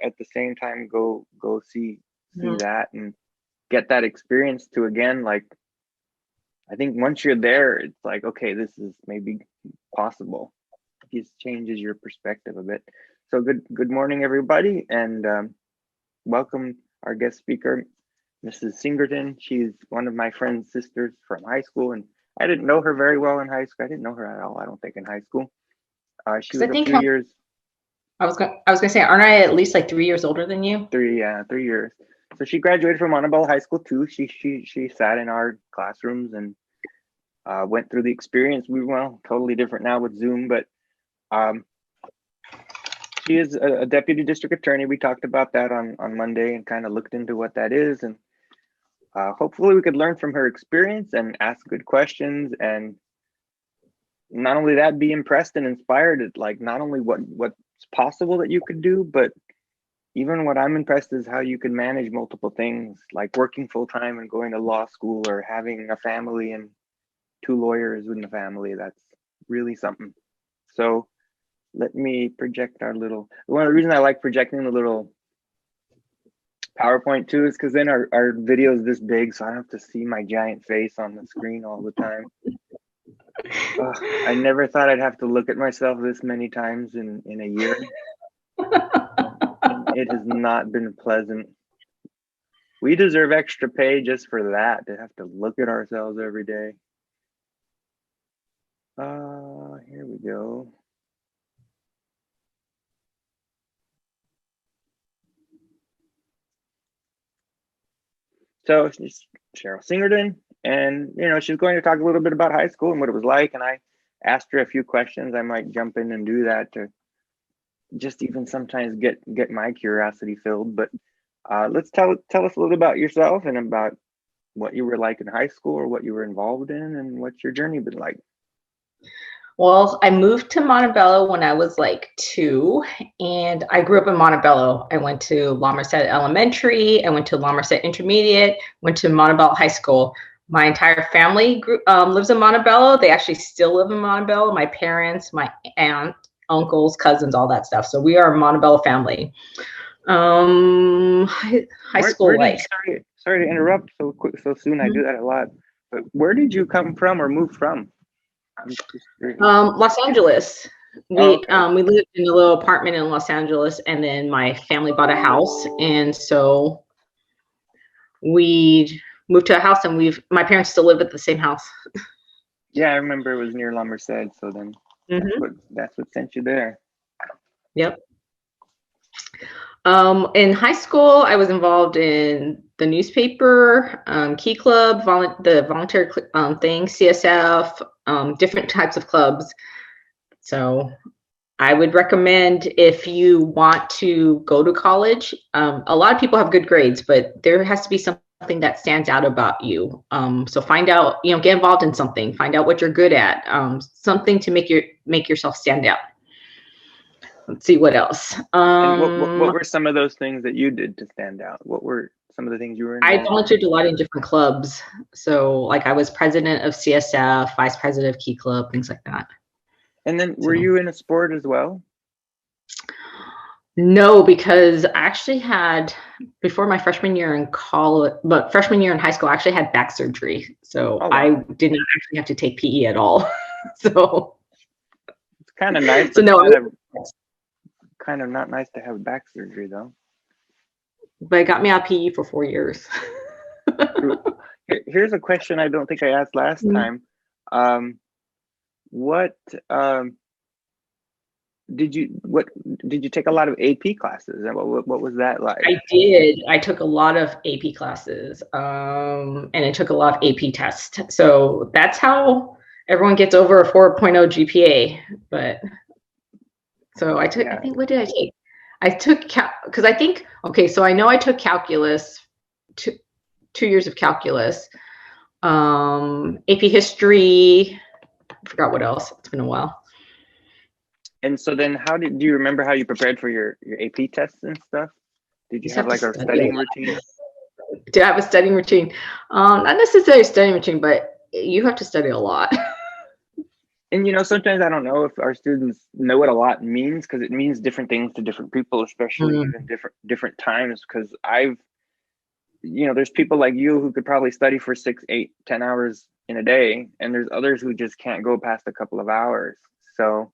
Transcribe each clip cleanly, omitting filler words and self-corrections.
at the same time go see that and get that experience to, again, like, I think once you're there, it's like, okay, this is maybe possible. It just changes your perspective a bit. So good morning, everybody, and welcome our guest speaker, Mrs. Singerton. She's one of my friend's sisters from high school, and I didn't know her very well in high school. I didn't know her at all, I don't think, in high school. She was a few years. I was gonna say, aren't I at least like 3 years older than you? 3 years. So she graduated from Montebello High School too. She sat in our classrooms and went through the experience. We were totally different now with Zoom, but she is a deputy district attorney. We talked about that on Monday and kind of looked into what that is, and hopefully we could learn from her experience and ask good questions, and not only that, be impressed and inspired at, like, not only what's possible that you could do, but even what I'm impressed is how you can manage multiple things, like working full-time and going to law school, or having a family and 2 lawyers in the family. That's really something. So let me project one of the reasons I like projecting the little PowerPoint too is because then our video is this big, so I don't have to see my giant face on the screen all the time. I never thought I'd have to look at myself this many times in a year. It has not been pleasant. We deserve extra pay just for that, to have to look at ourselves every day. Here we go. So she's Cheryl Singerton, and she's going to talk a little bit about high school and what it was like. And I asked her a few questions. I might jump in and do that to just even sometimes get my curiosity filled. But let's tell us a little about yourself and about what you were like in high school, or what you were involved in, and what's your journey been like. Well, I moved to Montebello when I was like 2, and I grew up in Montebello. I went to La Merced Elementary, I went to La Merced Intermediate, went to Montebello High School. My entire family lives in Montebello. They actually still live in Montebello. My parents, my aunt, uncles, cousins, all that stuff. So we are a Montebello family. High school life. Sorry to interrupt so quick, so soon. I do that a lot. But where did you come from or move from? Los Angeles. We lived in a little apartment in Los Angeles, and then my family bought a house, and so we moved to a house, and my parents still live at the same house. Yeah, I remember it was near La Merced, so then that's what sent you there. Yep. In high school, I was involved in the newspaper, Key Club, the volunteer thing, CSF, different types of clubs. So I would recommend, if you want to go to college, a lot of people have good grades, but there has to be something that stands out about you. So find out, get involved in something, find out what you're good at, something to make yourself stand out. Let's see what else. And what were some of those things that you did to stand out? What were some of the things you were involved I volunteered a lot in different clubs. So like I was president of CSF, vice president of Key Club, things like that. And then were you in a sport as well? No, because I actually had, before my freshman year in college, but freshman year in high school, I actually had back surgery. So I did not actually have to take PE at all. So it's kind of nice. So no, kind of not nice to have back surgery though. But it got me out of PE for 4 years. Here's a question I don't think I asked last time. What did you take a lot of AP classes, and what was that like? I did. I took a lot of AP classes, and I took a lot of AP tests. So that's how everyone gets over a 4.0 GPA. But so I took, I think, what did I take? I took, because I think, so I know I took calculus, 2 years of calculus, AP history, I forgot what else. It's been a while. And so then do you remember how you prepared for your AP tests and stuff? Did you have like a studying routine? Did I have a studying routine? Not necessarily a studying routine, but you have to study a lot. And sometimes I don't know if our students know what a lot means, because it means different things to different people, especially Mm. even different times. Because there's people like you who could probably study for 6, 8, 10 hours in a day, and there's others who just can't go past a couple of hours. So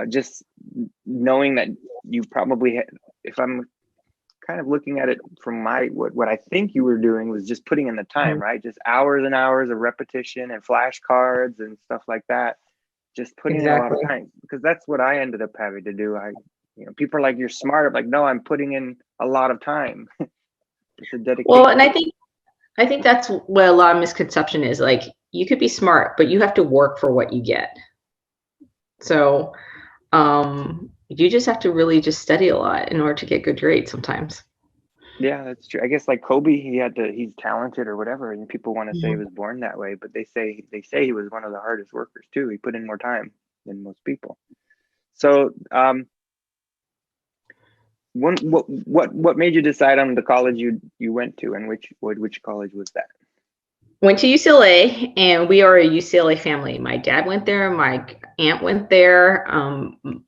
just knowing that you probably, if I'm kind of looking at it from what I think you were doing was just putting in the time, Mhm. right? Just hours and hours of repetition and flashcards and stuff like that. Just putting in a lot of Exactly. time, because that's what I ended up having to do. People are like, you're smart. I'm like, no, I'm putting in a lot of time. It's a Well, dedication. and I think that's what a lot of misconception is. Like, you could be smart, but you have to work for what you get. So you just have to really just study a lot in order to get good grades sometimes. Yeah, that's true. I guess like Kobe, he's talented or whatever, and people want to say he Mhm. was born that way, but they say he was one of the hardest workers too. He put in more time than most people. So, what made you decide on the college you went to, and which college was that? Went to UCLA, and we are a UCLA family. My dad went there, my aunt went there,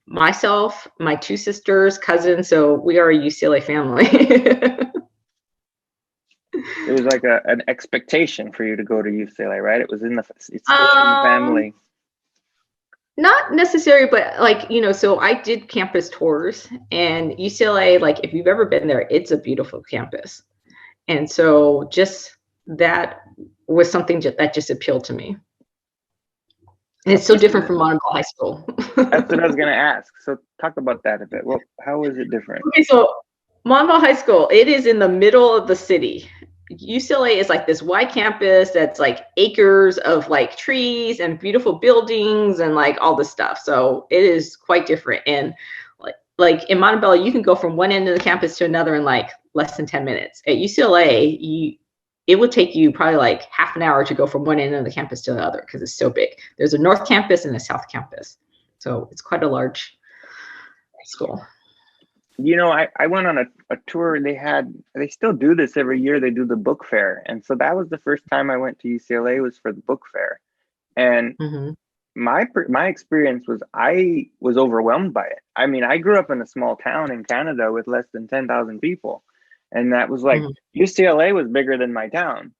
myself, my two sisters, cousins. So we are a UCLA family. It was like an expectation for you to go to UCLA, right? It's in the um, family. Not necessarily, but like, so I did campus tours, and UCLA, like if you've ever been there, it's a beautiful campus. And so just that was something that just appealed to me. And it's so different from Monmouth High School. That's what I was gonna ask. So talk about that a bit. Well, how is it different? Okay, so Monmouth High School, it is in the middle of the city. UCLA is like this wide campus that's like acres of like trees and beautiful buildings and like all this stuff. So it is quite different. And like in Montebello, you can go from one end of the campus to another in like less than 10 minutes. At UCLA, it would take you probably like half an hour to go from one end of the campus to the other because it's so big. There's a North Campus and a South Campus. So it's quite a large school. I went on a tour. They still do this every year. They do the book fair. And so that was the first time I went to UCLA, was for the book fair. And Mm-hmm. my experience was, I was overwhelmed by it. I mean, I grew up in a small town in Canada with less than 10,000 people. And that was like, UCLA was bigger than my town.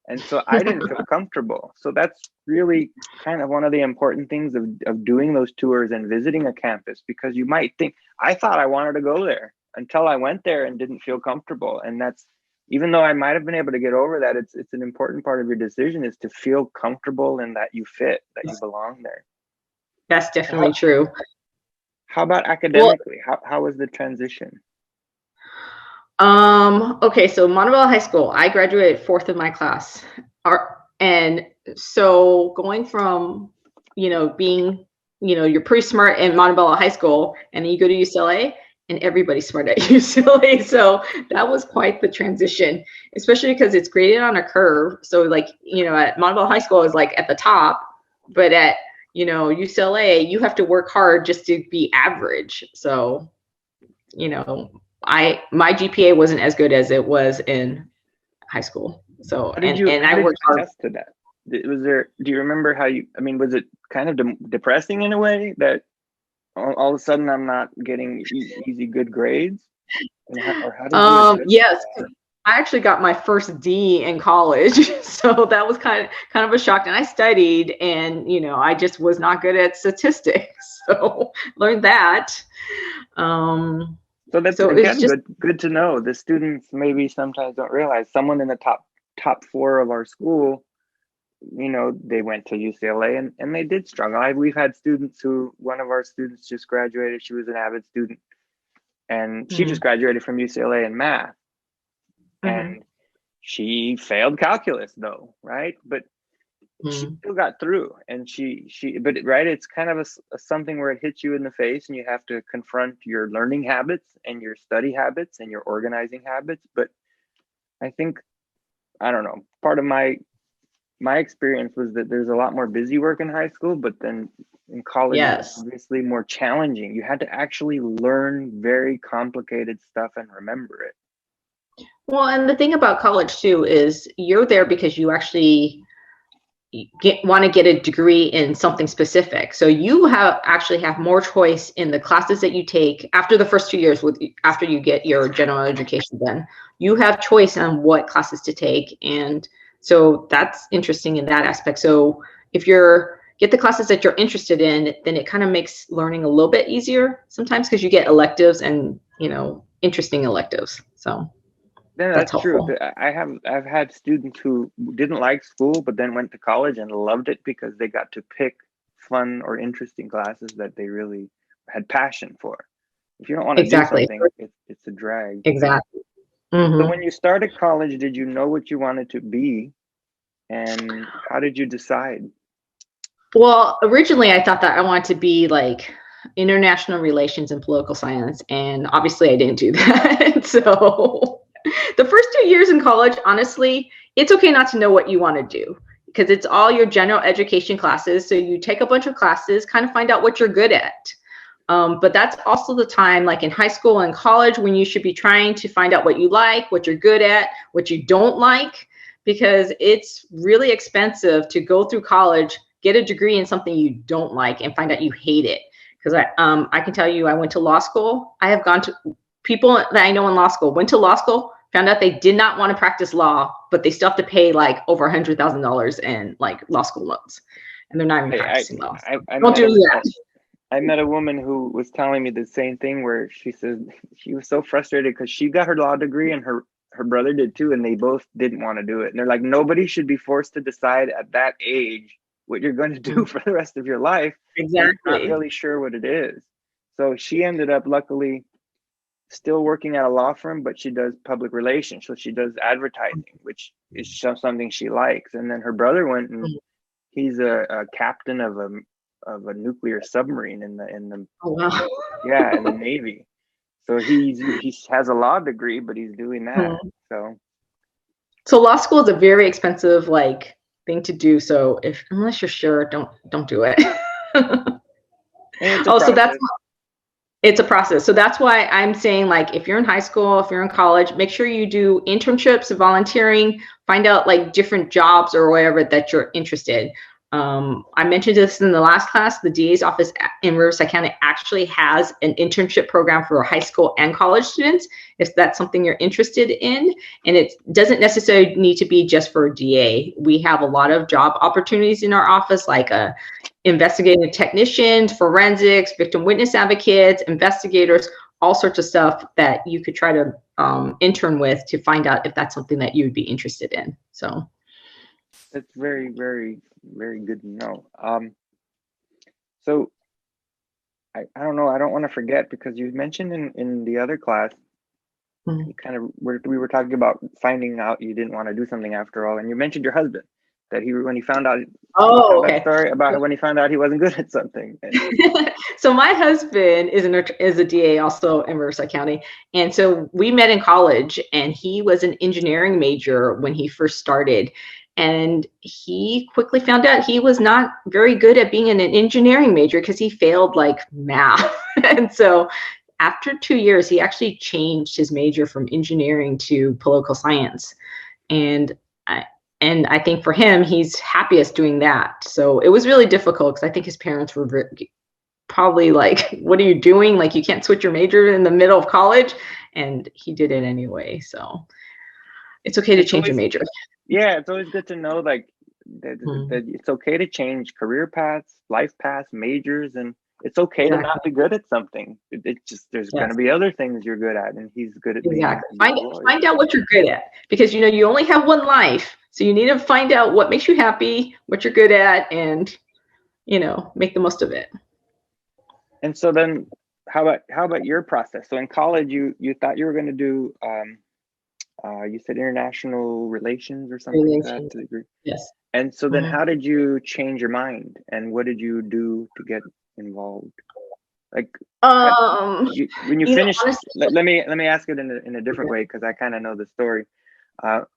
And so I didn't feel comfortable. So that's really kind of one of the important things of doing those tours and visiting a campus, because you might think, I thought I wanted to go there until I went there and didn't feel comfortable. And that's, even though I might have been able to get over that, it's an important part of your decision, is to feel comfortable and that you fit, that you belong there. That's So definitely true. how about Well, academically? How was the transition? okay, so Montebello High School, I graduated fourth in my class. And so going from, being, you're pretty smart in Montebello High School, and then you go to UCLA, and everybody's smart at UCLA. So that was quite the transition, especially because it's graded on a curve. So like, at Montebello High School is like at the top, but at, UCLA, you have to work hard just to be average. So, you know, my GPA wasn't as good as it was in high school. So and How I did worked you hard. adjust to that? Do you remember how I mean, was it kind of depressing in a way that all of a sudden I'm not getting easy good grades? And how did you adjust to Yes, that? I actually got my first D in college, so that was kind of a shock. And I studied, and I just was not good at statistics, so learned that. Um, So that's, so it's again, just good to know. The students maybe sometimes don't realize someone in the top four of our school, they went to UCLA, and they did struggle. We've had students who, one of our students just graduated. She was an avid student, and she just mhm, graduated from UCLA in math, mhm, and she failed calculus though, right? But she mhm. still got through, and but right, it's kind of something where it hits you in the face, and you have to confront your learning habits and your study habits and your organizing habits. But I think, I don't know, part of my experience was that there's a lot more busy work in high school, but then in college it was Yes. obviously more challenging. You had to actually learn very complicated stuff and remember it. Well, and the thing about college too is you're there because you actually want to get a degree in something specific. So you actually have more choice in the classes that you take after the first 2 years after you get your general education done. You have choice on what classes to take. And so that's interesting in that aspect. So if you're get the classes that you're interested in, then it kind of makes learning a little bit easier sometimes because you get electives and, interesting electives. So Yeah, that's that's true. helpful. I've had students who didn't like school, but then went to college and loved it because they got to pick fun or interesting classes that they really had passion for. If you don't want to do Exactly. something, it's a drag. Exactly. So Hmm. when you started college, did you know what you wanted to be, and how did you decide? Well, originally I thought that I wanted to be like international relations and political science, and obviously I didn't do that. So the first 2 years in college, honestly, it's okay not to know what you want to do because it's all your general education classes. So you take a bunch of classes, kind of find out what you're good at. But that's also the time, like in high school and college, when you should be trying to find out what you like, what you're good at, what you don't like, because it's really expensive to go through college, get a degree in something you don't like, and find out you hate it. Because I can tell you, I went to law school. I have gone to people that I know in law school went to law school, found out they did not want to practice law, but they still have to pay like over $100,000 in like law school loans, and they're not even I practicing law. So I don't met do a that. I met a woman who was telling me the same thing where she says she was so frustrated because she got her law degree and her brother did too, and they both didn't want to do it. And they're like, nobody should be forced to decide at that age what you're going to do for the rest of your life when you're not Exactly. really sure what it is. So she ended up luckily still working at a law firm, but she does public relations. So she does advertising, which is something she likes. And then her brother went and he's a captain of a nuclear submarine in the Oh, wow. yeah, in the Navy. So he has a law degree, but he's doing that. So So law school is a very expensive like thing to do. So if unless you're sure, don't do it. it's a Oh, so that's process. it's a process. So that's why I'm saying like if you're in high school, if you're in college, make sure you do internships, volunteering, find out like different jobs or whatever that you're interested. I mentioned this in the last class. The DA's office in Riverside County actually has an internship program for high school and college students, if that's something you're interested in. And it doesn't necessarily need to be just for a DA. We have a lot of job opportunities in our office, like a investigative technicians, forensics, victim witness advocates, investigators, all sorts of stuff that you could try to intern with to find out if that's something that you would be interested in. So It's very, very, very good to know. So I don't know. I don't want to forget because you mentioned in the other class, you kind of we were talking about finding out you didn't want to do something after all, and you mentioned your husband that he when he found out. Can you tell oh, that okay. story about when he found out he wasn't good at something? So my husband is a DA also in Riverside County, and so we met in college, and he was an engineering major when he first started, and he quickly found out he was not very good at being an engineering major because he failed like math, and so after 2 years, he actually changed his major from engineering to political science, and I, and I think for him, he's happiest doing that. So it was really difficult because I think his parents were probably like, what are you doing? Like, you can't switch your major in the middle of college. And he did it anyway. So it's okay to It's change your always major. yeah, it's always good to know like that Mhm. it's okay to change career paths, life paths, majors, and it's okay to not Exactly. be good at something. It just there's going to Yes, be other things you're good at, and he's good at being exactly. a lawyer. Find out what you're good at because you only have one life. So you need to find out what makes you happy, what you're good at, and make the most of it. And so then, how about your process? So in college, you thought you were going to do you said international relations or something to that Relations. to the degree. Yes. And so then, Mhm. how did you change your mind, and what did you do to get involved? Like how, Um, when you finished, Honestly, let me ask it in a different way because I kind of know the story.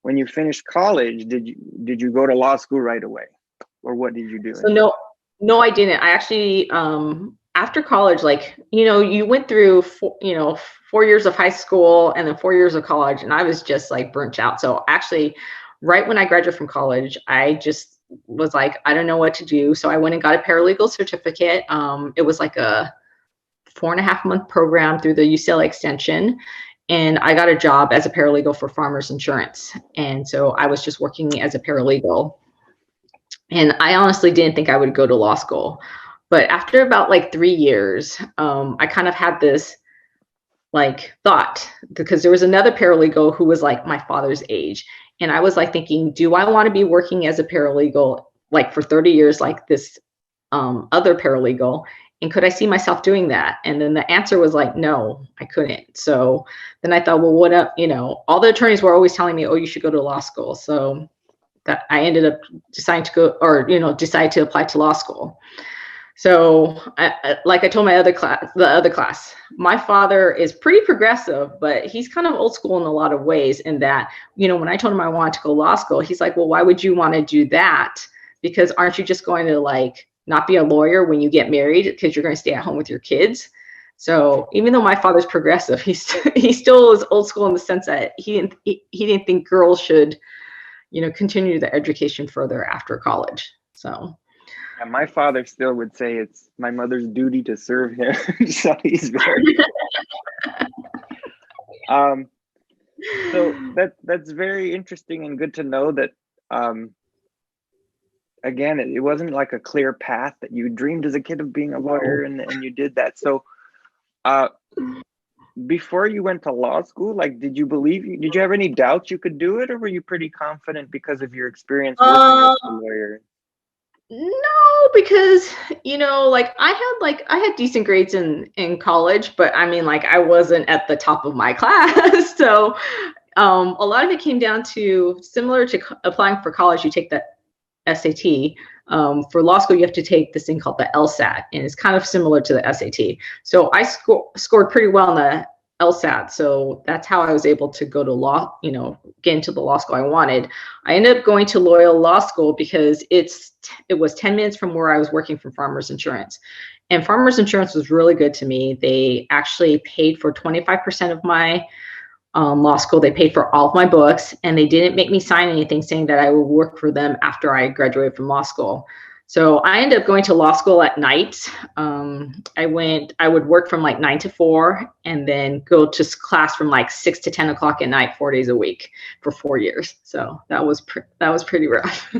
When you finished college, did you go to law school right away, or what did you do so instead? no, I didn't. I actually, after college, like, you went through, 4 years of high school and then 4 years of college, and I was just like burnt out. So actually, right when I graduated from college, I just was like, I don't know what to do. So I went and got a paralegal certificate. It was like a 4.5-month program through the UCLA extension. And I got a job as a paralegal for Farmers Insurance. And so I was just working as a paralegal. And I honestly didn't think I would go to law school. But after about like 3 years, I kind of had this like thought, because there was another paralegal who was like my father's age. And I was like thinking, do I want to be working as a paralegal like for 30 years like this other paralegal? And could I see myself doing that? And then the answer was like, no, I couldn't. So then I thought, well, what up? All the attorneys were always telling me, oh, you should go to law school. So that I ended up deciding to go, or, decide to apply to law school. So like I told the other class, my father is pretty progressive, but he's kind of old school in a lot of ways, in that, when I told him I wanted to go to law school, he's like, well, why would you want to do that? Because aren't you just going to like not be a lawyer when you get married, because you're going to stay at home with your kids? So even though my father's progressive, he still is old school in the sense that he didn't think girls should, continue their education further after college. So. Yeah, my father still would say it's my mother's duty to serve him. So he's very so that's very interesting and good to know that again, it wasn't like a clear path that you dreamed as a kid of being a lawyer, and you did that. So before you went to law school, like, did you have any doubts you could do it, or were you pretty confident because of your experience working as a lawyer? No, because like I had decent grades in college, but I mean, like, I wasn't at the top of my class. So a lot of it came down to, similar to applying for college, you take the SAT. For law school, you have to take this thing called the LSAT, and it's kind of similar to the SAT. So I scored pretty well in the LSAT, so that's how I was able to go to law, get into the law school I wanted. I ended up going to Loyola Law School because it was 10 minutes from where I was working from Farmers Insurance. And Farmers Insurance was really good to me. They actually paid for 25% of my law school. They paid for all of my books, and they didn't make me sign anything saying that I would work for them after I graduated from law school. So I ended up going to law school at night. I would work from like 9 to 4, and then go to class from like 6 to 10 o'clock at night, 4 days a week for 4 years. So that was pretty rough.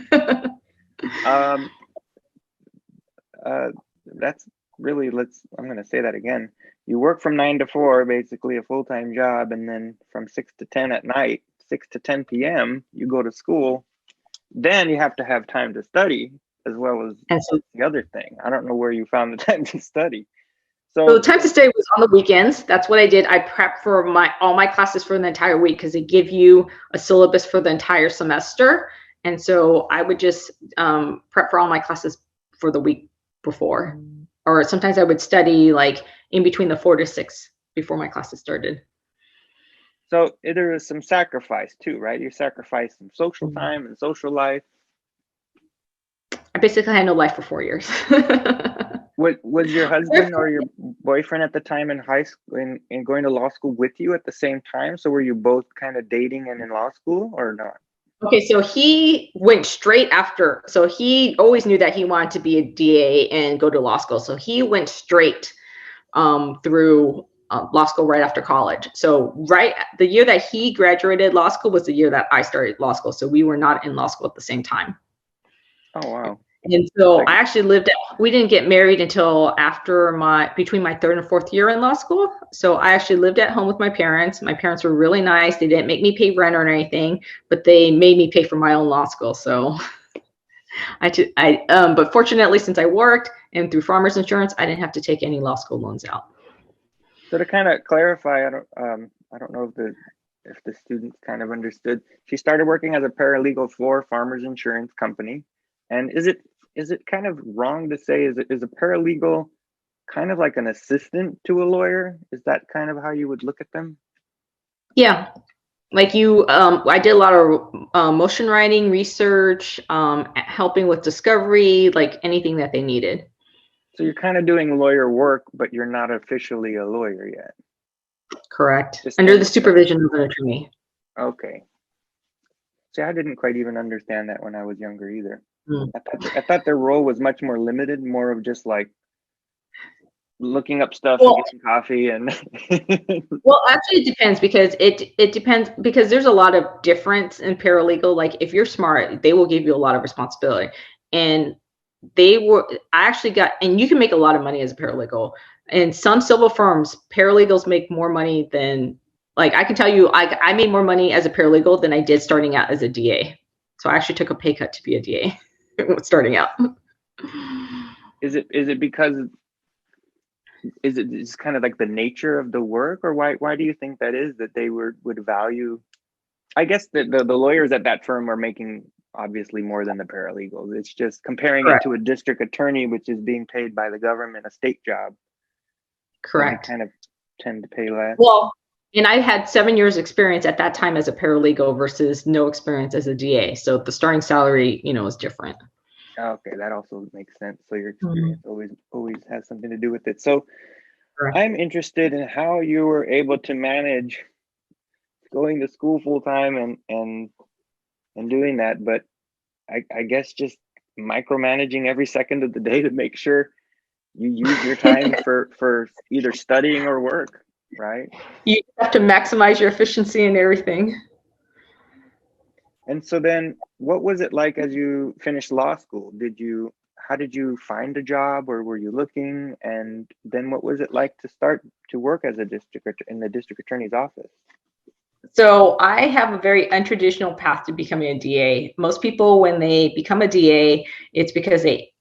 That's really, I'm going to say that again. You work from 9 to 4, basically a full-time job, and then from 6 to 10 at night, 6 to 10 p.m., you go to school. Then you have to have time to study, as well as the other thing. I don't know where you found the time to study. So the time to study was on the weekends. That's what I did. I prepped for all my classes for the entire week, because they give you a syllabus for the entire semester. And so I would just prep for all my classes for the week before. Or sometimes I would study like in between the 4 to 6 before my classes started. So there was some sacrifice too, right? You sacrificed some social time and social life. I basically had no life for 4 years. Was your husband or your boyfriend at the time in high school and going to law school with you at the same time? So were you both kind of dating and in law school, or not? Okay, so he went straight after. So he always knew that he wanted to be a DA and go to law school. So he went straight through law school right after college. So the year that he graduated law school was the year that I started law school. So we were not in law school at the same time. Oh, wow. And so I actually we didn't get married until between my 3rd and 4th year in law school. So I actually lived at home with my parents. My parents were really nice. They didn't make me pay rent or anything, but they made me pay for my own law school. So but fortunately, since I worked and through Farmers Insurance, I didn't have to take any law school loans out. So to kind of clarify, I don't know if the students kind of understood. She started working as a paralegal for Farmers Insurance Company. And is it kind of wrong to say, is a paralegal kind of like an assistant to a lawyer? Is that kind of how you would look at them? Yeah. Like I did a lot of motion writing, research, helping with discovery, like anything that they needed. So you're kind of doing lawyer work, but you're not officially a lawyer yet. Correct. Just under the supervision of an attorney. Okay. See, I didn't quite even understand that when I was younger either. Mm. I thought their role was much more limited, more of just like looking up stuff and Well, getting coffee and well, actually, it depends because it depends because there's a lot of difference in paralegal. Like if you're smart, they will give you a lot of responsibility, and they were. I actually got, and you can make a lot of money as a paralegal. In some civil firms, paralegals make more money than, like I can tell you, I made more money as a paralegal than I did starting out as a DA. So I actually took a pay cut to be a DA starting out. is it because is it just kind of like the nature of the work, or why do you think that is, that they would value? I guess the lawyers at that firm are making obviously more than the paralegals. It's just comparing it Correct. to a district attorney, which is being paid by the government, a state job, that they Correct. kind of tend to pay less. Well, and I had 7 years experience at that time as a paralegal versus no experience as a DA. So the starting salary, is different. Okay, that also makes sense. So your Mhm. experience always has something to do with it. So Correct. I'm interested in how you were able to manage going to school full time and doing that, but I guess just micromanaging every second of the day to make sure you use your time for either studying or work, right? You have to maximize your efficiency and everything. And so then what was it like as you finished law school? How did you find a job, or were you looking? And then what was it like to start to work as a in the district attorney's office? So I have a very untraditional path to becoming a DA. Most people, when they become a DA, it's because they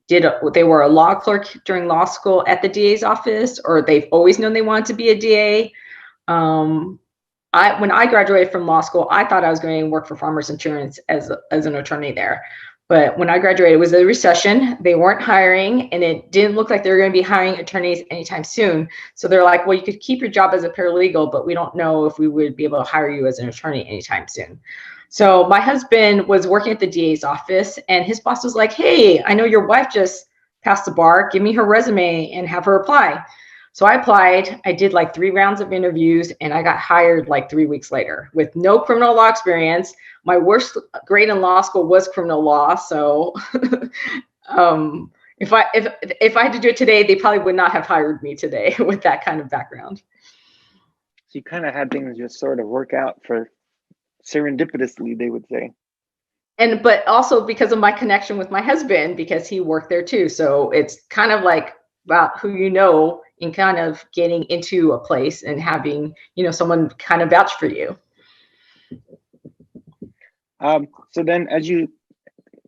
were a law clerk during law school at the DA's office, or they've always known they wanted to be a DA. Um, when I graduated from law school, I thought I was going to work for Farmers Insurance as an attorney there. But when I graduated, it was a recession. They weren't hiring, and it didn't look like they were going to be hiring attorneys anytime soon. So they're like, well, you could keep your job as a paralegal, but we don't know if we would be able to hire you as an attorney anytime soon. So my husband was working at the DA's office, and his boss was like, hey, I know your wife just passed the bar. Give me her resume and have her apply. So I applied. I did like 3 rounds of interviews, and I got hired like 3 weeks later with no criminal law experience. My worst grade in law school was criminal law. So if I had to do it today, they probably would not have hired me today with that kind of background. So you kind of had things just sort of work out for serendipitously, they would say. But also because of my connection with my husband, because he worked there too. So it's kind of like about who you know and kind of getting into a place and having, someone kind of vouch for you. So then as you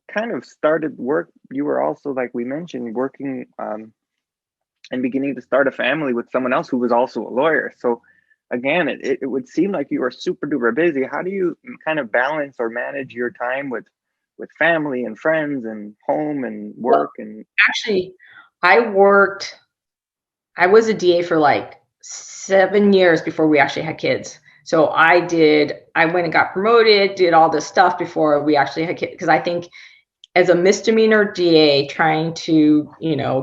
kind of started work, you were also, like we mentioned, working and beginning to start a family with someone else who was also a lawyer. So again, it would seem like you are super duper busy. How do you kind of balance or manage your time with family and friends and home and Well, work? And actually, I worked, I was a DA for like 7 years before we actually had kids. So I went and got promoted, did all this stuff before we actually had kids. Because I think as a misdemeanor DA trying to,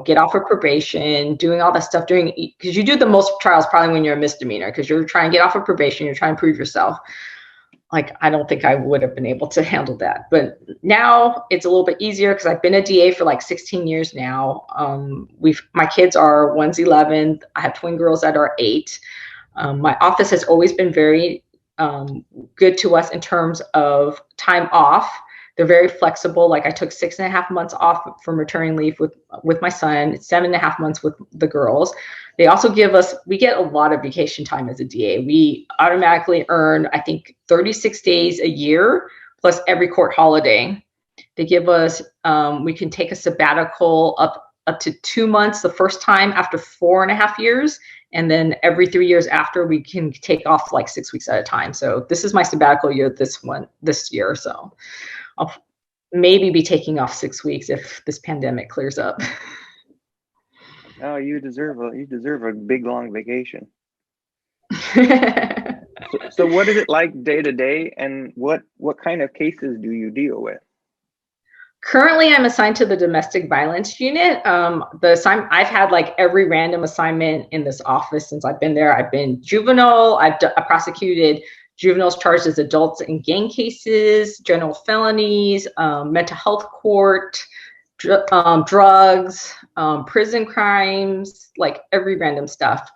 get off of probation, doing all that stuff because you do the most trials probably when you're a misdemeanor, because you're trying to get off of probation, you're trying to prove yourself. Like, I don't think I would have been able to handle that. But now it's a little bit easier because I've been a DA for like 16 years now. My kids one's 11. I have twin girls that are 8. My office has always been very good to us in terms of time off. They're very flexible. Like I took 6.5 months off from returning leave with my son, 7.5 months with the girls. They also we get a lot of vacation time as a DA. We automatically earn, I think, 36 days a year plus every court holiday. They give us, we can take a sabbatical up to 2 months the first time after 4.5 years. And then every 3 years after, we can take off like 6 weeks at a time. So this is my sabbatical year, this year. So I'll maybe be taking off 6 weeks if this pandemic clears up. oh, you deserve a big long vacation. So what is it like day to day, and what kind of cases do you deal with? Currently, I'm assigned to the domestic violence unit. I've had like every random assignment in this office since I've been there. I've been juvenile. I prosecuted juveniles charged as adults in gang cases, general felonies, mental health court, drugs, prison crimes, like every random stuff.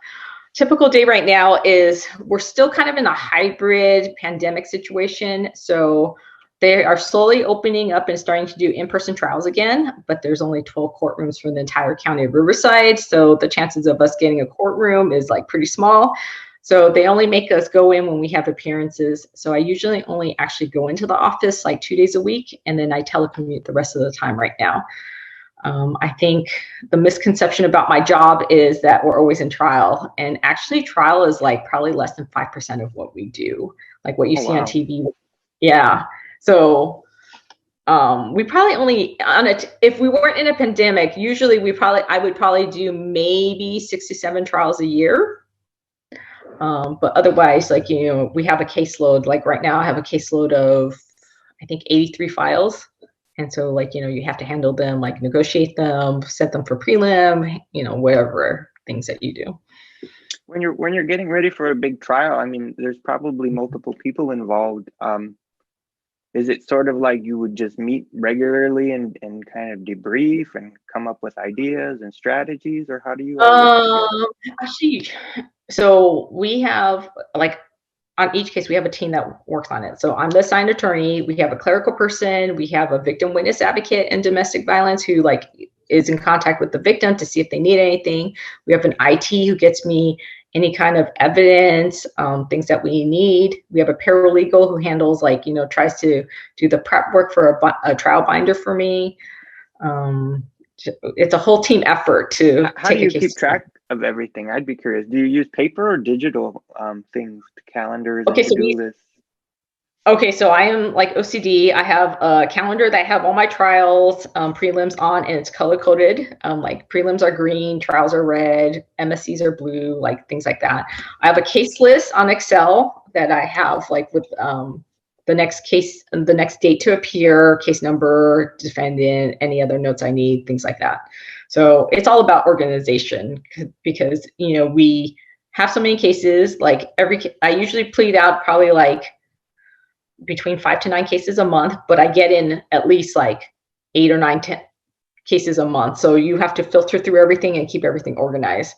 Typical day right now is we're still kind of in a hybrid pandemic situation. So they are slowly opening up and starting to do in-person trials again, but there's only 12 courtrooms for the entire county of Riverside. So the chances of us getting a courtroom is like pretty small. So they only make us go in when we have appearances. So I usually only actually go into the office like 2 days a week, and then I telecommute the rest of the time right now. I think the misconception about my job is that we're always in trial, and actually trial is like probably less than 5% of what we do, like what you see on TV. Yeah. So we probably only on it, if we weren't in a pandemic, usually I would probably do maybe 67 trials a year. But otherwise, like, we have a caseload, like right now I have a caseload of, I think 83 files. And so, like, you have to handle them, like negotiate them, set them for prelim, whatever things that you do. When you're getting ready for a big trial, I mean, there's probably multiple people involved. Is it sort of like you would just meet regularly and kind of debrief and come up with ideas and strategies, or how do you all work together? Actually, so we have, like, on each case, we have a team that works on it. So I'm the assigned attorney. We have a clerical person. We have a victim witness advocate in domestic violence who, like, is in contact with the victim to see if they need anything. We have an IT who gets me any kind of evidence, things that we need. We have a paralegal who handles, like, tries to do the prep work for a trial binder for me. It's a whole team effort to How do you keep track of everything? I'd be curious. Do you use paper or digital things, calendars, and to-do lists? Okay, so I am like OCD. I have a calendar that I have all my trials, prelims on, and it's color coded. Like, prelims are green, trials are red, MSCs are blue, like things like that. I have a case list on Excel that I have, like, with the next case, the next date to appear, case number, defendant, any other notes I need, things like that. So it's all about organization, because we have so many cases. Like, I usually plead out probably like between 5 to 9 cases a month, but I get in at least like 8 or 9, 10 cases a month. So you have to filter through everything and keep everything organized.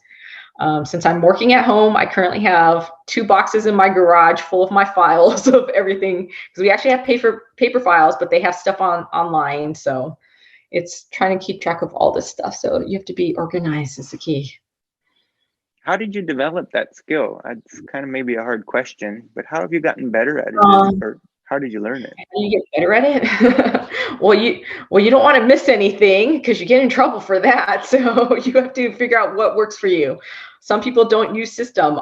Since I'm working at home, I currently have 2 boxes in my garage full of my files of everything, because we actually have paper files, but they have stuff online. So it's trying to keep track of all this stuff. So you have to be organized is the key. How did you develop that skill? It's kind of maybe a hard question, but how have you gotten better at it? Or how did you learn it? How do you get better at it? Well, you don't want to miss anything, because you get in trouble for that. So you have to figure out what works for you. Some people don't use system.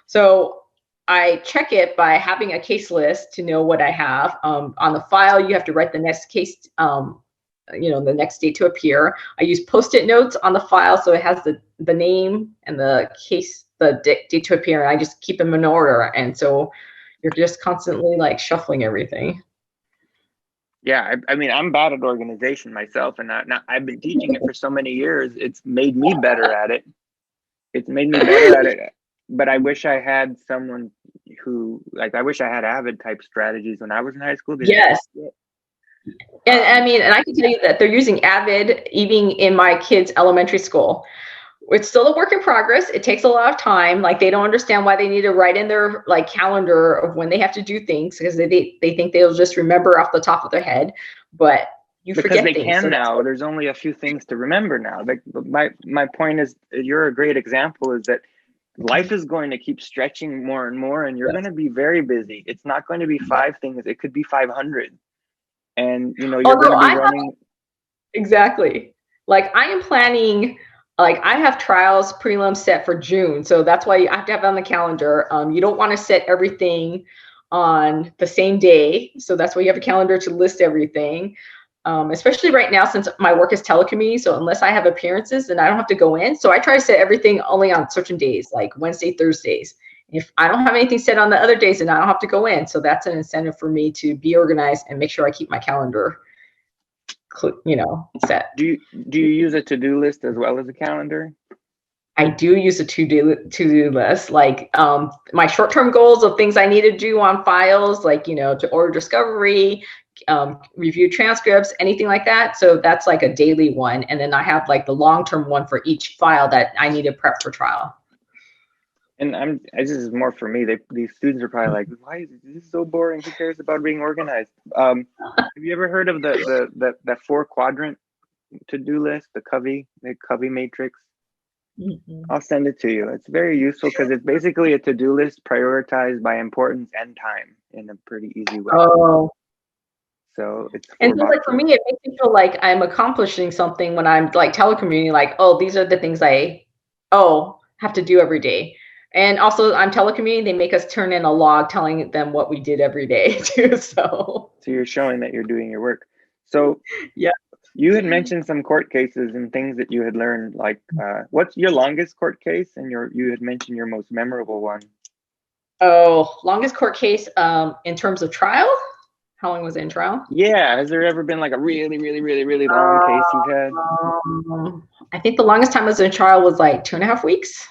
So I check it by having a case list to know what I have. On the file, you have to write the next case, the next date to appear. I use Post-it notes on the file, so it has the name and the case, the date to appear, and I just keep them in order. And so you're just constantly, like, shuffling everything. Yeah, I mean, I'm bad at organization myself, and I've been teaching it for so many years. It's made me better at it. But I wish I had someone who, like, I wish I had Avid type strategies when I was in high school. Yes. And I mean, and I can tell you that they're using Avid even in my kids' elementary school. It's still a work in progress. It takes a lot of time. Like, they don't understand why they need to write in their, like, calendar of when they have to do things, because they think they'll just remember off the top of their head, but you forget things. Because they can now. There's only a few things to remember now. Like, my point is, you're a great example, is that life is going to keep stretching more and more, and you're going to be very busy. It's not going to be 5 things. It could be 500. And, you're going to be running. Exactly. Like, I am planning, like, I have trials prelims set for June. So that's why you have to have it on the calendar. You don't want to set everything on the same day. So that's why you have a calendar to list everything. Especially right now, since my work is telecommuting. So unless I have appearances, then I don't have to go in. So I try to set everything only on certain days, like Wednesday, Thursdays. If I don't have anything set on the other days, then I don't have to go in. So that's an incentive for me to be organized and make sure I keep my calendar, set. Do you use a to-do list as well as a calendar? I do use a to-do list, like my short-term goals of things I need to do on files, like, to order discovery, review transcripts, anything like that. So that's like a daily one. And then I have like the long-term one for each file that I need to prep for trial. And this is more for me. These students are probably like, why is this so boring? Who cares about being organized? Have you ever heard of the 4-quadrant to-do list, the Covey matrix? Mm-hmm. I'll send it to you. It's very useful because it's basically a to-do list prioritized by importance and time in a pretty easy way. Oh. So it's and so like for me, it makes me feel like I'm accomplishing something when I'm like telecommuting, like, oh, these are the things I have to do every day. And also I'm telecommuting, they make us turn in a log telling them what we did every day too. So you're showing that you're doing your work. So yeah. You had mentioned some court cases and things that you had learned, like what's your longest court case? And you had mentioned your most memorable one. Oh, longest court case in terms of trial? How long was it in trial? Yeah. Has there ever been like a really, really, really, really long case you've had? I think the longest time I was in trial was like 2.5 weeks.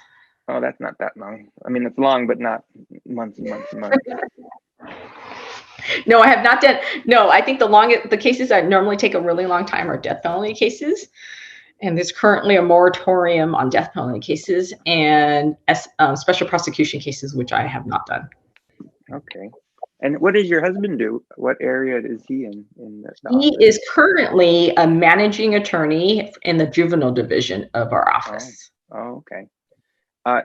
Oh, that's not that long. I mean, it's long, but not months and months and months. No, I have not done. No, I think the cases that normally take a really long time are death penalty cases. And there's currently a moratorium on death penalty cases and special prosecution cases, which I have not done. Okay. And what does your husband do? What area is he in? He is currently a managing attorney in the juvenile division of our office. Oh, okay.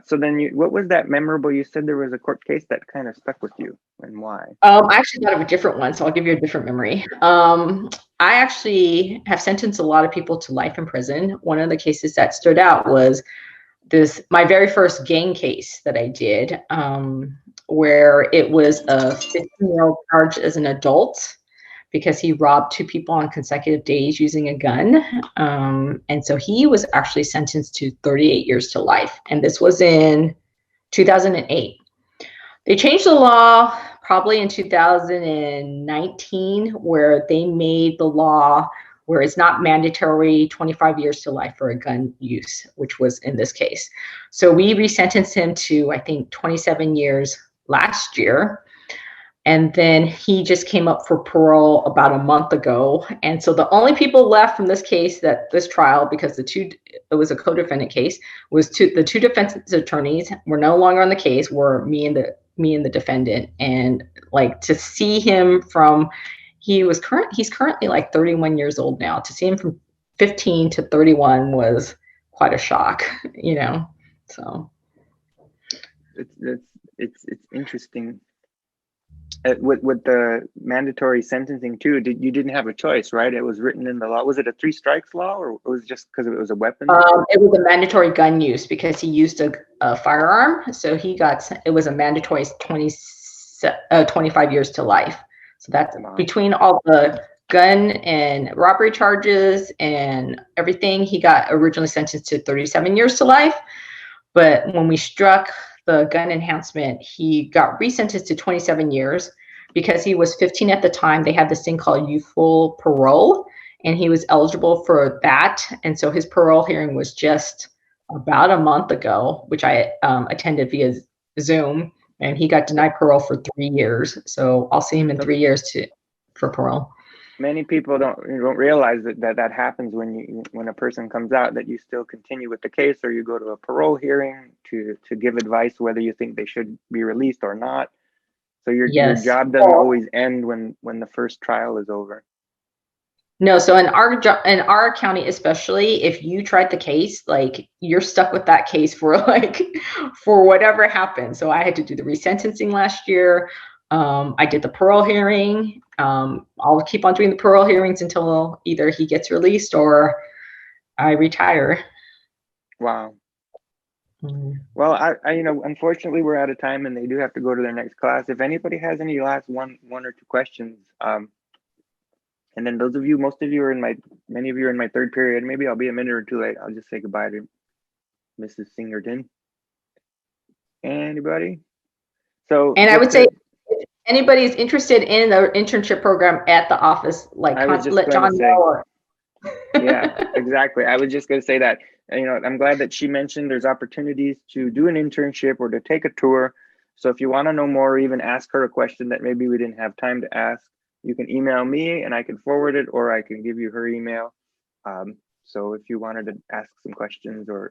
So then what was that memorable? You said there was a court case that kind of stuck with you, and why? I actually thought of a different one, so I'll give you a different memory. I actually have sentenced a lot of people to life in prison. One of the cases that stood out was my very first gang case that I did, where it was a 15-year-old charged as an adult because he robbed 2 people on consecutive days using a gun. And so he was actually sentenced to 38 years to life. And this was in 2008. They changed the law probably in 2019, where they made the law where it's not mandatory 25 years to life for a gun use, which was in this case. So we resentenced him to, I think, 27 years last year. And then he just came up for parole about a month ago. And so the only people left from this case, this trial, because it was a co-defendant case, was the 2 defense attorneys were no longer on the case, were me and the defendant. And like to see him he's currently like 31 years old now. To see him from 15 to 31 was quite a shock, So it's interesting. With the mandatory sentencing too, you didn't have a choice, right? It was written in the law. Was it a 3 strikes law, or it was just because it was a weapon? It was a mandatory gun use because he used a firearm. So it was a mandatory 25 years to life. So that's between all the gun and robbery charges and everything. He got originally sentenced to 37 years to life. But when we struck the gun enhancement, he got resentenced to 27 years because he was 15 at the time. They had this thing called youthful parole, and he was eligible for that. And so his parole hearing was just about a month ago, which I attended via Zoom, and he got denied parole for 3 years. So I'll see him in 3 years for parole. Many people don't realize that happens when a person comes out, that you still continue with the case, or you go to a parole hearing to give advice whether you think they should be released or not. So your job doesn't always end when the first trial is over. No, so in our county especially, if you tried the case, like you're stuck with that case for whatever happens. So I had to do the resentencing last year. I did the parole hearing. I'll keep on doing the parole hearings until either he gets released or I retire. Wow. Well, I unfortunately we're out of time, and they do have to go to their next class. If anybody has any last one or two questions, and then most of you are in my 3rd period. Maybe I'll be a minute or 2 late. I'll just say goodbye to Mrs. Singerton. Anybody? So, and I would say, if anybody's interested in the internship program at the office, let John know. Yeah, exactly. I was just going to say that you know, I'm glad that she mentioned there's opportunities to do an internship or to take a tour. So if you want to know more or even ask her a question that maybe we didn't have time to ask, you can email me and I can forward it, or I can give you her email. So if you wanted to ask some questions or